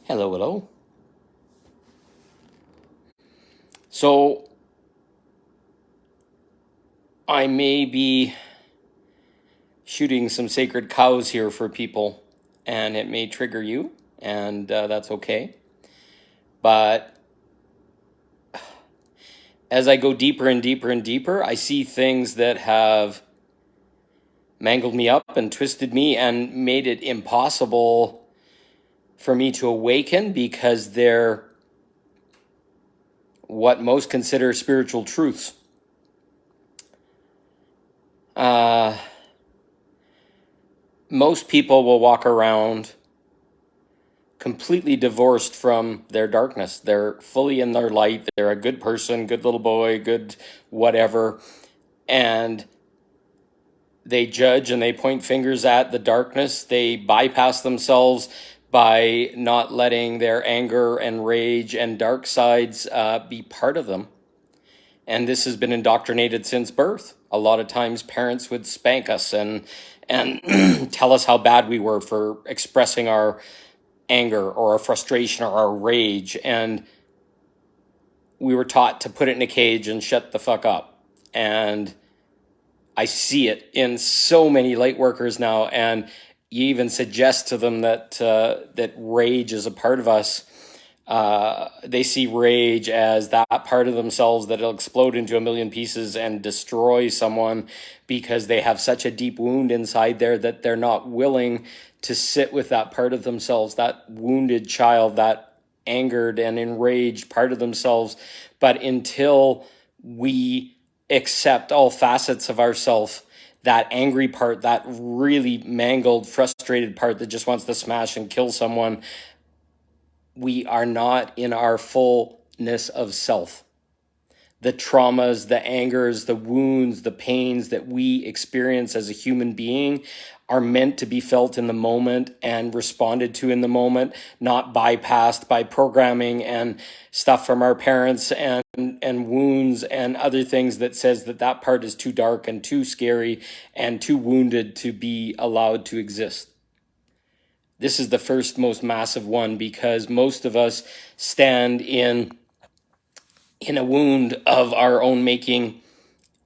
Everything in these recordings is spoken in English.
Hello, hello. So, I may be shooting some sacred cows here for people, and it may trigger you, and that's okay. But as I go deeper and deeper and deeper, I see things that have mangled me up and twisted me and made it impossible for me to awaken because they're what most consider spiritual truths. Most people will walk around completely divorced from their darkness. They're fully in their light. They're a good person, good little boy, good whatever. And they judge and they point fingers at the darkness. They bypass themselves by not letting their anger and rage and dark sides be part of them. And this has been indoctrinated since birth. A lot of times parents would spank us and tell us how bad we were for expressing our anger or our frustration or our rage, and we were taught to put it in a cage and shut the fuck up. And I see it in so many light workers now, and you even suggest to them that that rage is a part of us. They see rage as that part of themselves that'll explode into a million pieces and destroy someone because they have such a deep wound inside there that they're not willing to sit with that part of themselves, that wounded child, that angered and enraged part of themselves. But until we accept all facets of ourselves, that angry part, that really mangled, frustrated part that just wants to smash and kill someone, we are not in our fullness of self. The traumas, the angers, the wounds, the pains that we experience as a human being are meant to be felt in the moment and responded to in the moment, not bypassed by programming and stuff from our parents and wounds and other things that says that that part is too dark and too scary and too wounded to be allowed to exist. This is the first most massive one because most of us stand in a wound of our own making.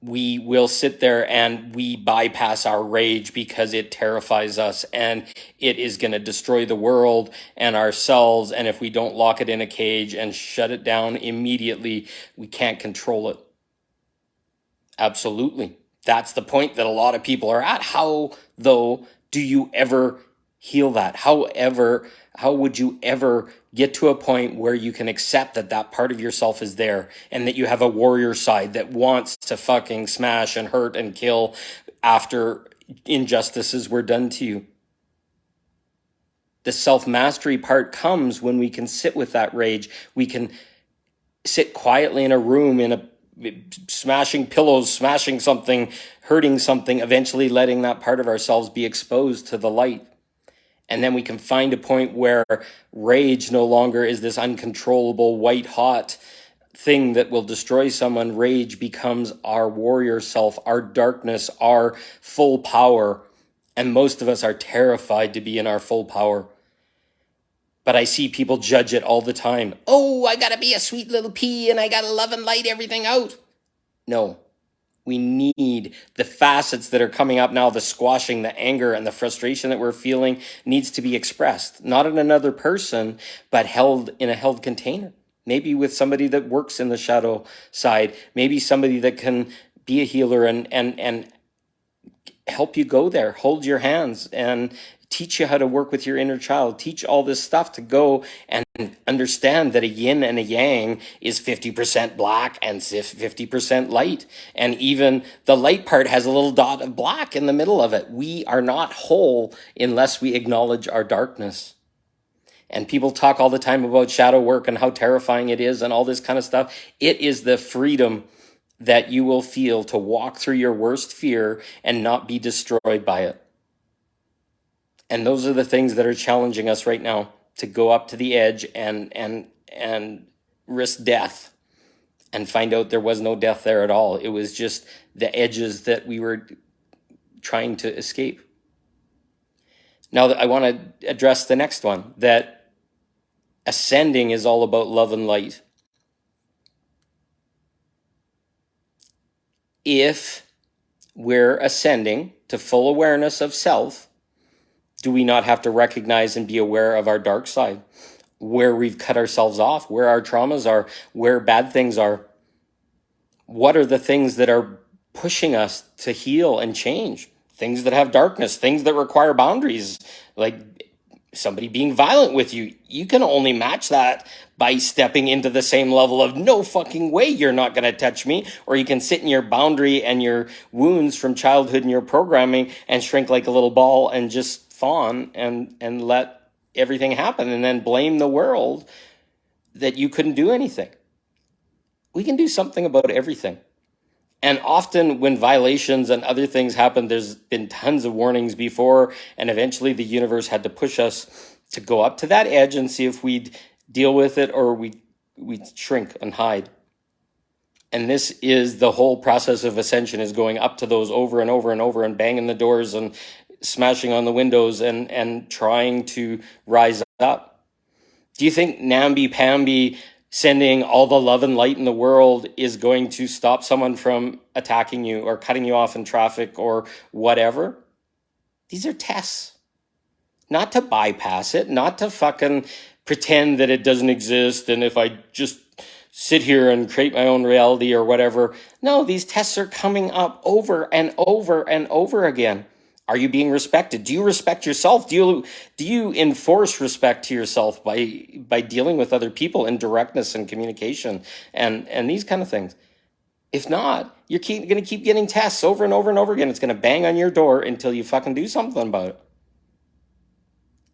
We will sit there and we bypass our rage because it terrifies us and it is going to destroy the world and ourselves. And if we don't lock it in a cage and shut it down immediately, we can't control it. Absolutely. That's the point that a lot of people are at. How, though, do you ever heal that? How would you ever get to a point where you can accept that that part of yourself is there and that you have a warrior side that wants to fucking smash and hurt and kill after injustices were done to you? The self-mastery part comes when we can sit with that rage. We can sit quietly in a room in a smashing pillows, smashing something, hurting something, eventually letting that part of ourselves be exposed to the light. And then we can find a point where rage no longer is this uncontrollable, white hot thing that will destroy someone. Rage becomes our warrior self, our darkness, our full power. And most of us are terrified to be in our full power. But I see people judge it all the time. Oh, I gotta be a sweet little pea and I gotta love and light everything out. No. We need the facets that are coming up now, the squashing, the anger, and the frustration that we're feeling needs to be expressed, not in another person, but held in a held container. Maybe with somebody that works in the shadow side, maybe somebody that can be a healer and help you go there, hold your hands and teach you how to work with your inner child, teach all this stuff to go and understand that a yin and a yang is 50% black and 50% light. And even the light part has a little dot of black in the middle of it. We are not whole unless we acknowledge our darkness. And people talk all the time about shadow work and how terrifying it is and all this kind of stuff. It is the freedom that you will feel to walk through your worst fear and not be destroyed by it. And those are the things that are challenging us right now, to go up to the edge and risk death and find out there was no death there at all. It was just the edges that we were trying to escape. Now, I want to address the next one, that ascending is all about love and light. If we're ascending to full awareness of self, do we not have to recognize and be aware of our dark side, where we've cut ourselves off, where our traumas are, where bad things are? What are the things that are pushing us to heal and change? Things that have darkness, things that require boundaries, like somebody being violent with you. You can only match that by stepping into the same level of no fucking way you're not going to touch me. Or you can sit in your boundary and your wounds from childhood and your programming and shrink like a little ball and just fawn and let everything happen and then blame the world that you couldn't do anything. We can do something about everything. And often when violations and other things happen, there's been tons of warnings before, and eventually the universe had to push us to go up to that edge and see if we'd deal with it or we'd shrink and hide. And this is the whole process of ascension, is going up to those over and over and over and banging the doors and smashing on the windows and trying to rise up. Do you think namby-pamby sending all the love and light in the world is going to stop someone from attacking you or cutting you off in traffic or whatever? These are tests. Not to bypass it, not to fucking pretend that it doesn't exist and if I just sit here and create my own reality or whatever. No, these tests are coming up over and over and over again. Are you being respected? Do you respect yourself? Do you enforce respect to yourself by dealing with other people in directness and communication and these kind of things? If not, you're going to keep getting tests over and over and over again. It's going to bang on your door until you fucking do something about it.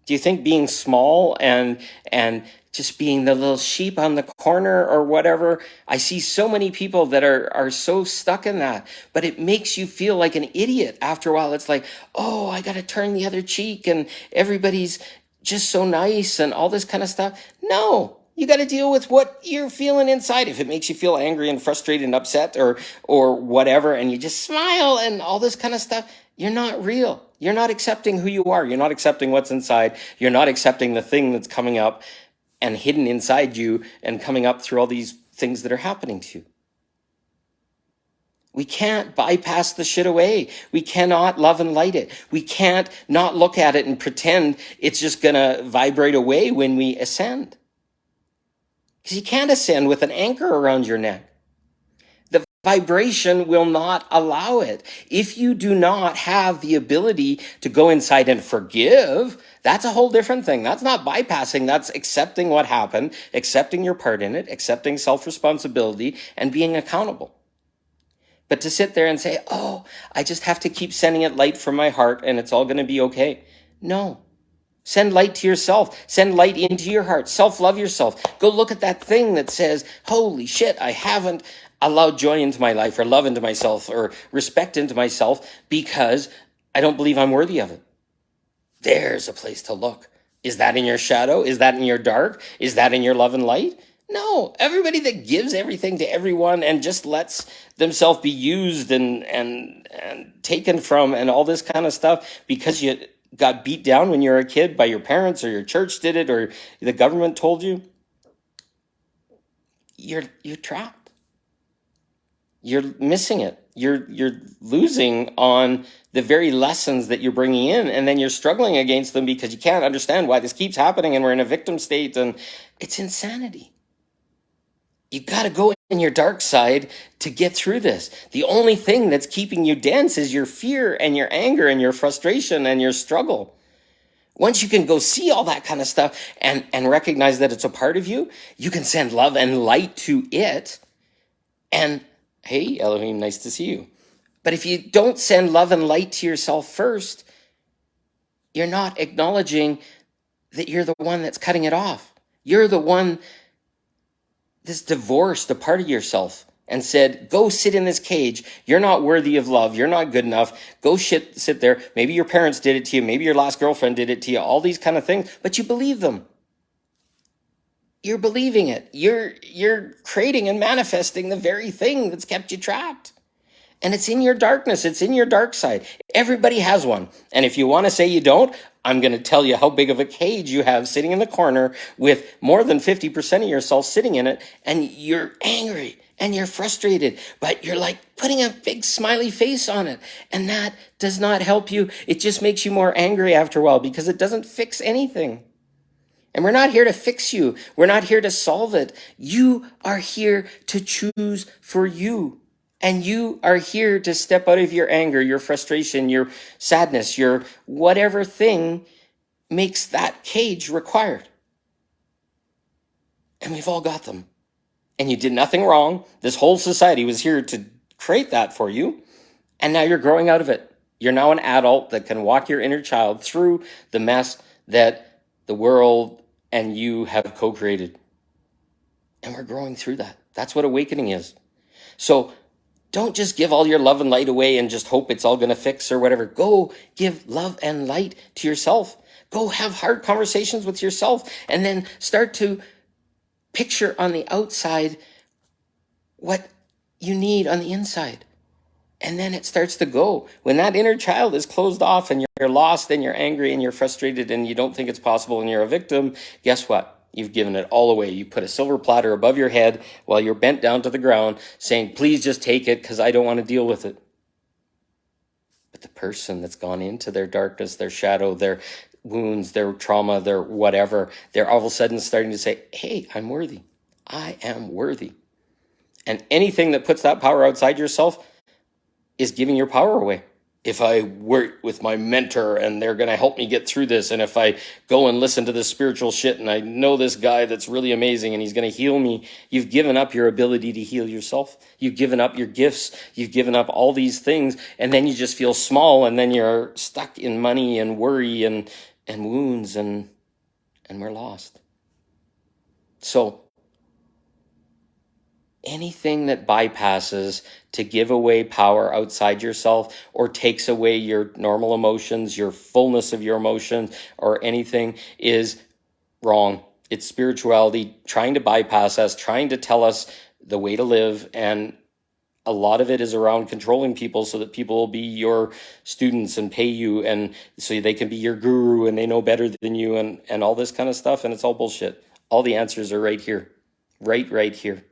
Do you think being small and just being the little sheep on the corner or whatever? I see so many people that are so stuck in that, but it makes you feel like an idiot after a while. It's like, oh, I got to turn the other cheek and everybody's just so nice and all this kind of stuff. No, you got to deal with what you're feeling inside. If it makes you feel angry and frustrated and upset or whatever, and you just smile and all this kind of stuff, you're not real. You're not accepting who you are. You're not accepting what's inside. You're not accepting the thing that's coming up and hidden inside you and coming up through all these things that are happening to you. We can't bypass the shit away. We cannot love and light it. We can't not look at it and pretend it's just going to vibrate away when we ascend. Because you can't ascend with an anchor around your neck. The vibration will not allow it. If you do not have the ability to go inside and forgive, that's a whole different thing. That's not bypassing. That's accepting what happened, accepting your part in it, accepting self-responsibility, and being accountable. But to sit there and say, oh, I just have to keep sending it light from my heart and it's all going to be okay. No. Send light to yourself. Send light into your heart. Self-love yourself. Go look at that thing that says, holy shit, I haven't allowed joy into my life or love into myself or respect into myself because I don't believe I'm worthy of it. There's a place to look. Is that in your shadow? Is that in your dark? Is that in your love and light? No, everybody that gives everything to everyone and just lets themselves be used and taken from and all this kind of stuff because you got beat down when you were a kid by your parents or your church did it or the government told you, you're trapped. You're missing it. You're losing on the very lessons that you're bringing in, and then you're struggling against them because you can't understand why this keeps happening and we're in a victim state, and it's insanity. You got to go in your dark side to get through this. The only thing that's keeping you dense is your fear and your anger and your frustration and your struggle. Once you can go see all that kind of stuff and recognize that it's a part of you, you can send love and light to it. And hey, Elohim, nice to see you. But if you don't send love and light to yourself first, you're not acknowledging that you're the one that's cutting it off. You're the one that's divorced a part of yourself and said, go sit in this cage. You're not worthy of love. You're not good enough. Go sit there. Maybe your parents did it to you. Maybe your last girlfriend did it to you. All these kind of things, but you believe them. You're believing it. You're creating and manifesting the very thing that's kept you trapped. And it's in your darkness. It's in your dark side. Everybody has one. And if you want to say you don't, I'm going to tell you how big of a cage you have sitting in the corner with more than 50% of yourself sitting in it, and you're angry and you're frustrated, but you're like putting a big smiley face on it. And that does not help you. It just makes you more angry after a while because it doesn't fix anything. And we're not here to fix you. We're not here to solve it. You are here to choose for you. And you are here to step out of your anger, your frustration, your sadness, your whatever thing makes that cage required. And we've all got them. And you did nothing wrong. This whole society was here to create that for you. And now you're growing out of it. You're now an adult that can walk your inner child through the mess that the world and you have co-created. And we're growing through that. That's what awakening is. So don't just give all your love and light away and just hope it's all going to fix or whatever. Go give love and light to yourself. Go have hard conversations with yourself and then start to picture on the outside what you need on the inside. And then it starts to go. When that inner child is closed off and you're lost and you're angry and you're frustrated and you don't think it's possible and you're a victim, guess what? You've given it all away. You put a silver platter above your head while you're bent down to the ground saying, please just take it because I don't want to deal with it. But the person that's gone into their darkness, their shadow, their wounds, their trauma, their whatever, they're all of a sudden starting to say, hey, I'm worthy. I am worthy. And anything that puts that power outside yourself is giving your power away. If I work with my mentor and they're going to help me get through this, and if I go and listen to this spiritual shit and I know this guy that's really amazing and he's going to heal me, you've given up your ability to heal yourself. You've given up your gifts. You've given up all these things, and then you just feel small, and then you're stuck in money and worry and wounds, and we're lost. So anything that bypasses to give away power outside yourself or takes away your normal emotions, your fullness of your emotions, or anything is wrong. It's spirituality trying to bypass us, trying to tell us the way to live. And a lot of it is around controlling people so that people will be your students and pay you, and so they can be your guru and they know better than you, and all this kind of stuff. And it's all bullshit. All the answers are right here, right here.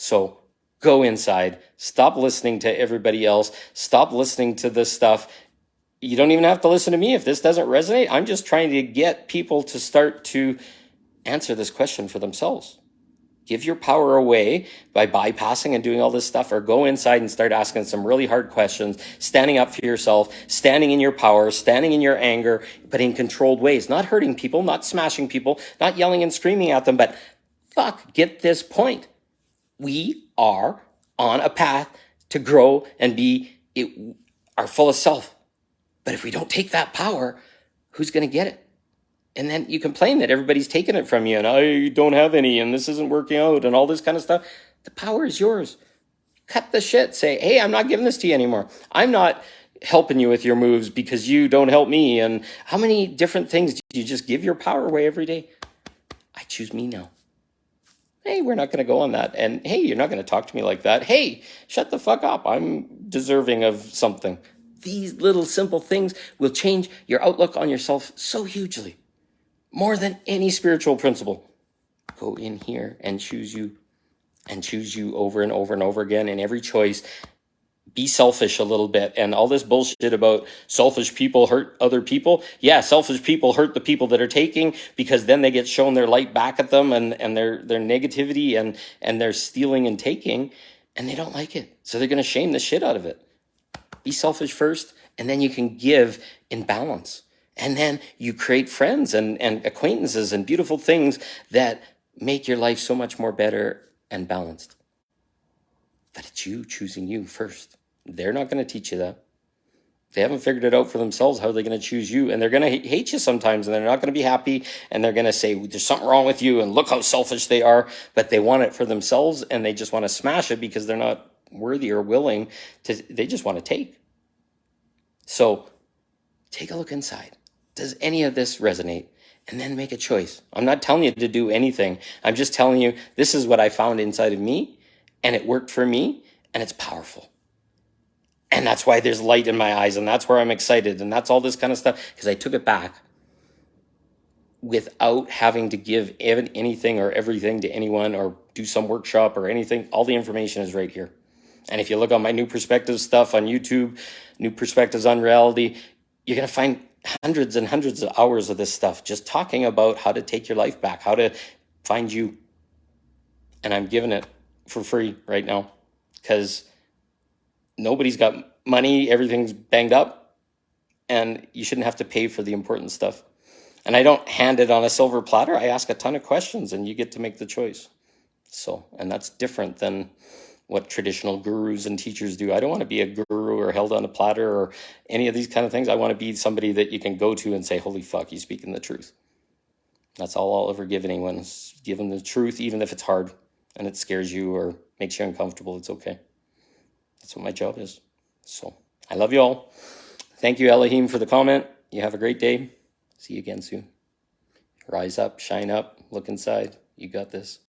So go inside. Stop listening to everybody else. Stop listening to this stuff. You don't even have to listen to me if this doesn't resonate. I'm just trying to get people to start to answer this question for themselves. Give your power away by bypassing and doing all this stuff, or go inside and start asking some really hard questions, standing up for yourself, standing in your power, standing in your anger, but in controlled ways, not hurting people, not smashing people, not yelling and screaming at them, but get this point. We are on a path to grow and be our fullest self. But if we don't take that power, who's going to get it? And then you complain that everybody's taking it from you, and I don't have any, and this isn't working out, and all this kind of stuff. The power is yours. Cut the shit. Say, hey, I'm not giving this to you anymore. I'm not helping you with your moves because you don't help me. And how many different things do you just give your power away every day? I choose me now. Hey, we're not going to go on that. And hey, you're not going to talk to me like that. Hey, shut the fuck up. I'm deserving of something. These little simple things will change your outlook on yourself so hugely. More than any spiritual principle. Go in here and choose you over and over and over again. In every choice, be selfish a little bit. And all this bullshit about selfish people hurt other people. Yeah, selfish people hurt the people that are taking, because then they get shown their light back at them and their negativity and their stealing and taking, and they don't like it. So they're going to shame the shit out of it. Be selfish first, and then you can give in balance. And then you create friends and acquaintances and beautiful things that make your life so much more better and balanced. But it's you choosing you first. They're not going to teach you that. They haven't figured it out for themselves how they're going to choose you. And they're going to hate you sometimes, and they're not going to be happy. And they're going to say, there's something wrong with you, and look how selfish they are. But they want it for themselves, and they just want to smash it because they're not worthy or willing to. They just want to take. So take a look inside. Does any of this resonate? And then make a choice. I'm not telling you to do anything. I'm just telling you, this is what I found inside of me, and it worked for me, and it's powerful. And that's why there's light in my eyes, and that's where I'm excited, and that's all this kind of stuff, because I took it back without having to give anything or everything to anyone or do some workshop or anything. All the information is right here. And if you look on my New Perspectives stuff on YouTube, New Perspectives on Reality, you're going to find hundreds and hundreds of hours of this stuff just talking about how to take your life back, how to find you. And I'm giving it for free right now because nobody's got money, everything's banged up, and you shouldn't have to pay for the important stuff. And I don't hand it on a silver platter. I ask a ton of questions and you get to make the choice. So, and that's different than what traditional gurus and teachers do. I don't want to be a guru or held on a platter or any of these kind of things. I want to be somebody that you can go to and say, holy fuck, he's speaking the truth. That's all I'll ever give anyone, is give them the truth, even if it's hard and it scares you or makes you uncomfortable. It's okay. That's what my job is. So I love you all. Thank you, Elohim, for the comment. You have a great day. See you again soon. Rise up, shine up, look inside. You got this.